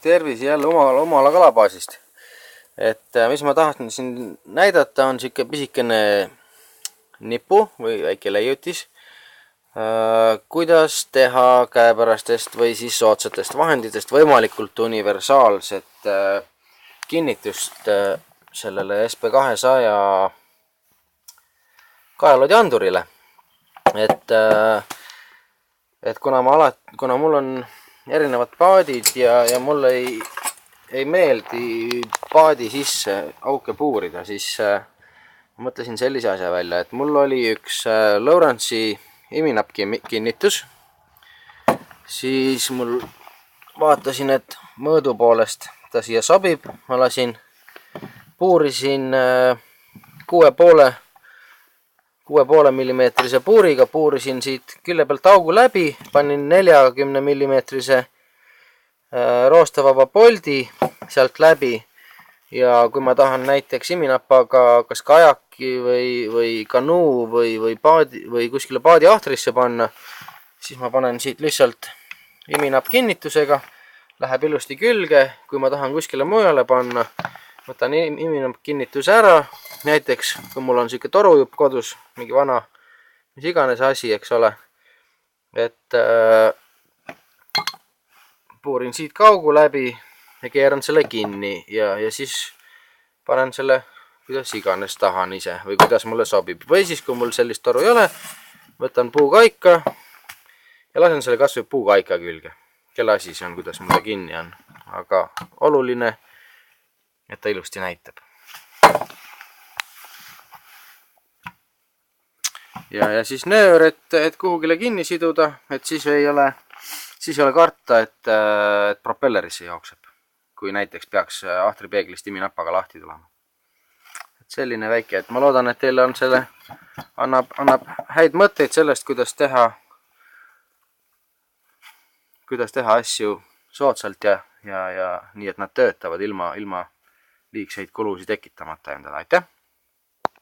Tervisi jälle omala kalabaasist. Et mis ma tahtsin siin näidata, on siuke pisikene nipu või väike leiutis, kuidas teha käepärastest või siis soodsatest vahenditest võimalikult universaalset kinnitust sellele SP200 kaeloodiandurile. Et kuna mul on erinevad paadid ja mul ei meeldi paadi sisse auke puurida, siis mõtlesin sellise asja välja, et mul oli üks Lowrance'i iminapki kinnitus. Siis mul vaatasin, et mõõdu poolest ta siia sobib. Ma puurisin 6,5 millimeetrise puuriga, puurisin siit külje pealt augu läbi, panin 40 millimeetrise roostavaba poldi sealt läbi ja kui ma tahan näiteks iminapaga kas kajaki või kanuu või kuskile paadi ahtrisse panna, siis ma panen siit lihtsalt iminapp kinnitusega, läheb ilusti külge. Kui ma tahan kuskile mujale panna, võtan iminapp kinnituse ära, näiteks kui mul on siuke torujupp kodus, mingi vana, mis iganes asi, eks ole, et puurin siit kaugu läbi ja keeran selle kinni ja siis panen selle kuidas iganes tahan ise või kuidas mulle sobib. Või siis, kui mul sellist toru ei ole, võtan puukaika ja lasen selle kasvõi puukaika külge. Kelle asi see on, kuidas mul ta kinni on, aga oluline, et ta ilusti näitab. Ja siis nöör, et kuhugile kinni siduda, et siis ei ole karta, et propellerisse jookseb, kui näiteks peaks ahtripeeglist iminapaga lahti tulema. Et selline väike, et ma loodan, et teile on annab häid mõtteid sellest, kuidas teha asju soodsalt ja nii, et nad töötavad ilma liigseid kulusid tekitamata endale. Aitäh!